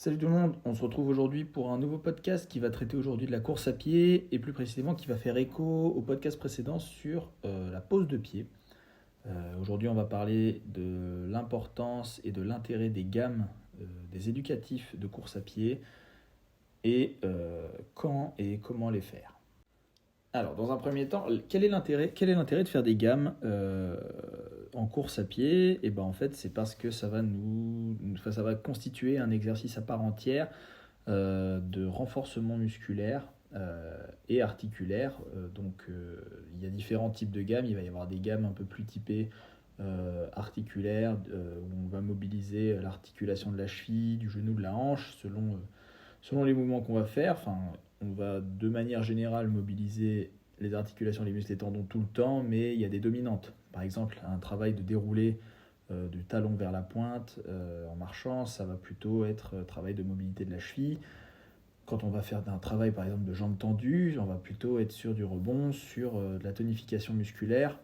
Salut tout le monde, on se retrouve aujourd'hui pour un nouveau podcast qui va traiter aujourd'hui de la course à pied et plus précisément qui va faire écho au podcast précédent sur la pose de pied. Aujourd'hui on va parler de l'importance et de l'intérêt des gammes des éducatifs de course à pied et quand et comment les faire. Alors dans un premier temps, quel est l'intérêt de faire des gammes en course à pied? Et ben en fait c'est parce que ça va constituer un exercice à part entière de renforcement musculaire et articulaire. Il y a différents types de gammes. Il va y avoir des gammes un peu plus typées articulaires, où on va mobiliser l'articulation de la cheville, du genou, de la hanche, selon les mouvements qu'on va faire. Enfin, on va de manière générale mobiliser les articulations, les muscles, les tendons tout le temps, mais il y a des dominantes. Par exemple, un travail de déroulé du talon vers la pointe en marchant, ça va plutôt être travail de mobilité de la cheville. Quand on va faire un travail par exemple de jambes tendues, on va plutôt être sur du rebond, sur de la tonification musculaire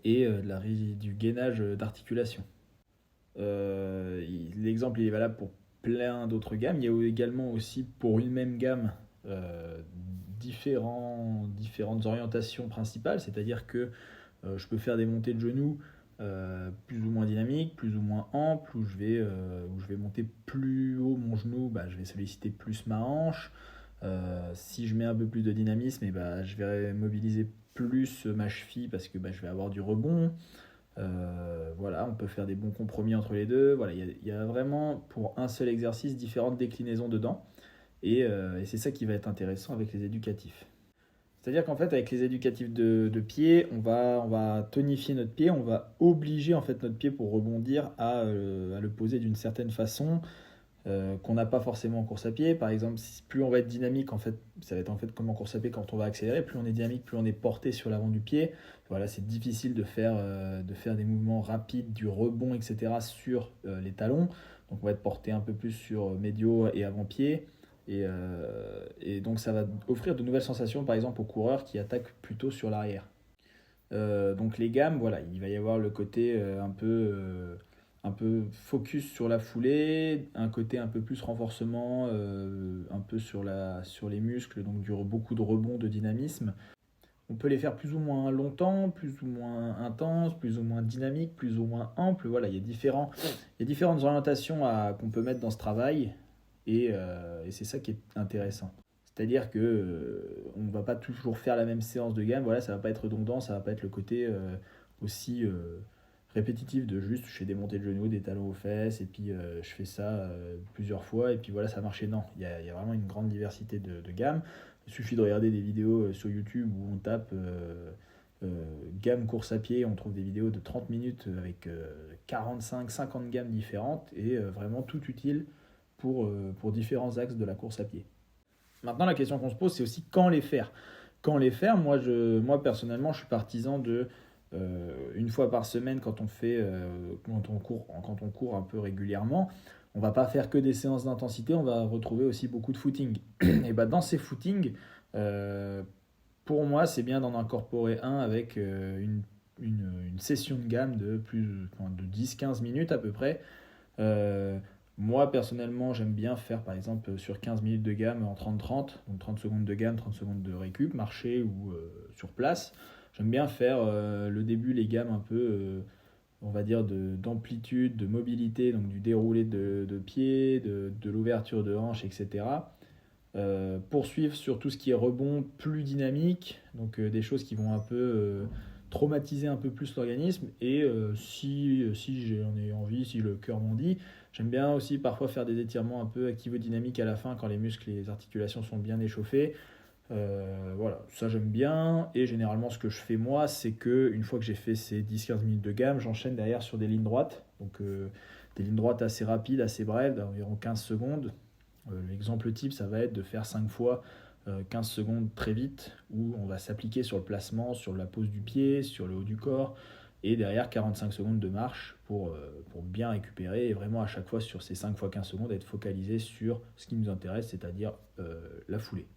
et du gainage d'articulation. L'exemple il est valable pour plein d'autres gammes. Il y a également aussi pour une même gamme différentes orientations principales, c'est-à-dire que je peux faire des montées de genoux plus ou moins dynamiques, plus ou moins amples, où je vais monter plus haut mon genou, je vais solliciter plus ma hanche. Si je mets un peu plus de dynamisme, je vais mobiliser plus ma cheville parce que je vais avoir du rebond. On peut faire des bons compromis entre les deux. Voilà, il y a vraiment pour un seul exercice différentes déclinaisons dedans. Et c'est ça qui va être intéressant avec les éducatifs. C'est-à-dire qu'en fait, avec les éducatifs de pied, on va tonifier notre pied, on va obliger en fait notre pied pour rebondir à le poser d'une certaine façon qu'on n'a pas forcément en course à pied. Par exemple, plus on va être dynamique, en fait, ça va être en fait comme en course à pied quand on va accélérer, plus on est dynamique, plus on est porté sur l'avant du pied. Voilà, c'est difficile de faire des mouvements rapides, du rebond, etc. sur les talons. Donc on va être porté un peu plus sur médio et avant-pied. Et donc ça va offrir de nouvelles sensations par exemple aux coureurs qui attaquent plutôt sur l'arrière. Donc les gammes, voilà, il va y avoir le côté un peu focus sur la foulée, un côté un peu plus renforcement, un peu sur les muscles, donc beaucoup de rebond, de dynamisme. On peut les faire plus ou moins longtemps, plus ou moins intenses, plus ou moins dynamiques, plus ou moins amples. Voilà, il y a différentes orientations qu'on peut mettre dans ce travail et c'est ça qui est intéressant. C'est-à-dire que on ne va pas toujours faire la même séance de gamme, voilà, ça ne va pas être redondant, ça ne va pas être le côté aussi répétitif de juste je fais des montées de genoux, des talons aux fesses et puis je fais ça plusieurs fois et puis voilà ça marche. Non, il y a vraiment une grande diversité de gammes. Il suffit de regarder des vidéos sur YouTube où on tape gamme course à pied, on trouve des vidéos de 30 minutes avec 45-50 gammes différentes et vraiment tout utile pour différents axes de la course à pied. Maintenant, la question qu'on se pose, c'est aussi quand les faire. Quand les faire, moi personnellement, je suis partisan de une fois par semaine quand on court un peu régulièrement. On va pas faire que des séances d'intensité, on va retrouver aussi beaucoup de footing. Et dans ces footings, pour moi, c'est bien d'en incorporer un avec une session de gamme de 10-15 minutes à peu près. Moi, personnellement, j'aime bien faire, par exemple, sur 15 minutes de gamme en 30-30, donc 30 secondes de gamme, 30 secondes de récup, marcher ou sur place. J'aime bien faire le début, les gammes un peu, on va dire, d'amplitude, de mobilité, donc du déroulé de pied, de l'ouverture de hanche, etc. Poursuivre sur tout ce qui est rebond plus dynamique, donc des choses qui vont un peu traumatiser un peu plus l'organisme. Et si j'en ai envie, si le cœur m'en dit, j'aime bien aussi parfois faire des étirements un peu activo-dynamiques à la fin quand les muscles et les articulations sont bien échauffés. Voilà, ça j'aime bien. Et généralement ce que je fais moi, c'est que une fois que j'ai fait ces 10-15 minutes de gamme, j'enchaîne derrière sur des lignes droites. Donc des lignes droites assez rapides, assez brèves, d'environ 15 secondes. L'exemple type, ça va être de faire 5 fois 15 secondes très vite, où on va s'appliquer sur le placement, sur la pose du pied, sur le haut du corps, et derrière 45 secondes de marche pour bien récupérer, et vraiment à chaque fois sur ces 5 fois 15 secondes, être focalisé sur ce qui nous intéresse, c'est-à-dire la foulée.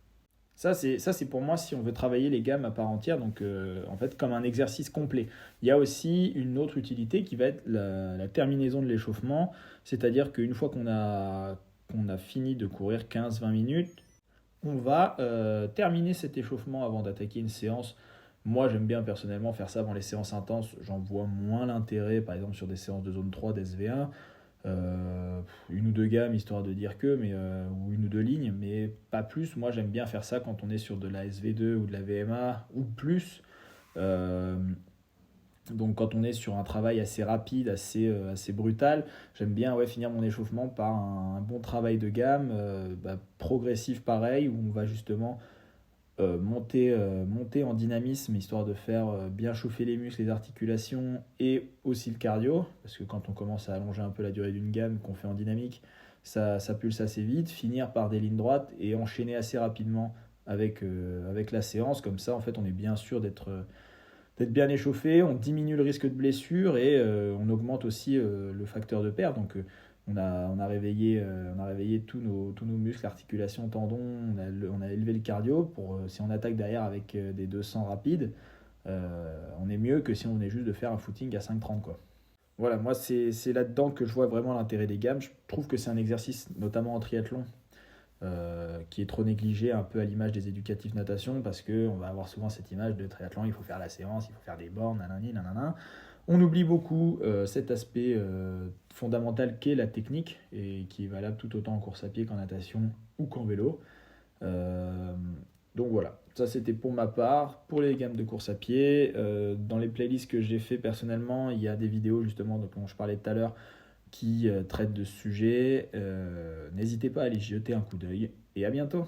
Ça c'est pour moi si on veut travailler les gammes à part entière, donc en fait comme un exercice complet. Il y a aussi une autre utilité qui va être la terminaison de l'échauffement, c'est-à-dire qu'une fois qu'on a qu'on a fini de courir 15-20 minutes, on va terminer cet échauffement avant d'attaquer une séance. Moi, j'aime bien personnellement faire ça avant les séances intenses. J'en vois moins l'intérêt, par exemple sur des séances de zone 3 d'SV1. Une ou deux gammes histoire de dire que, ou une ou deux lignes, mais pas plus. Moi, j'aime bien faire ça quand on est sur de la SV2 ou de la VMA ou plus. Euh, donc quand on est sur un travail assez rapide, assez brutal, j'aime bien finir mon échauffement par un bon travail de gamme, progressif pareil, où on va justement monter en dynamisme, histoire de faire bien chauffer les muscles, les articulations et aussi le cardio, parce que quand on commence à allonger un peu la durée d'une gamme qu'on fait en dynamique, ça pulse assez vite, finir par des lignes droites et enchaîner assez rapidement avec la séance, comme ça en fait on est bien sûr d'être bien échauffé, on diminue le risque de blessure et on augmente aussi le facteur de perte. Donc on a réveillé tous nos muscles, articulations, tendons, on a élevé le cardio. Si on attaque derrière avec des 200 rapides, on est mieux que si on venait juste de faire un footing à 5,30 quoi. Voilà, moi c'est là-dedans que je vois vraiment l'intérêt des gammes. Je trouve que c'est un exercice, notamment en triathlon, qui est trop négligé, un peu à l'image des éducatifs natation, parce qu'on va avoir souvent cette image de triathlon, il faut faire la séance, il faut faire des bornes, nanani, nanana. On oublie beaucoup cet aspect fondamental qu'est la technique, et qui est valable tout autant en course à pied qu'en natation ou qu'en vélo. Euh, donc voilà, ça c'était pour ma part. Pour les gammes de course à pied, dans les playlists que j'ai fait personnellement, il y a des vidéos justement dont je parlais tout à l'heure, qui traite de ce sujet. N'hésitez pas à aller y jeter un coup d'œil et à bientôt.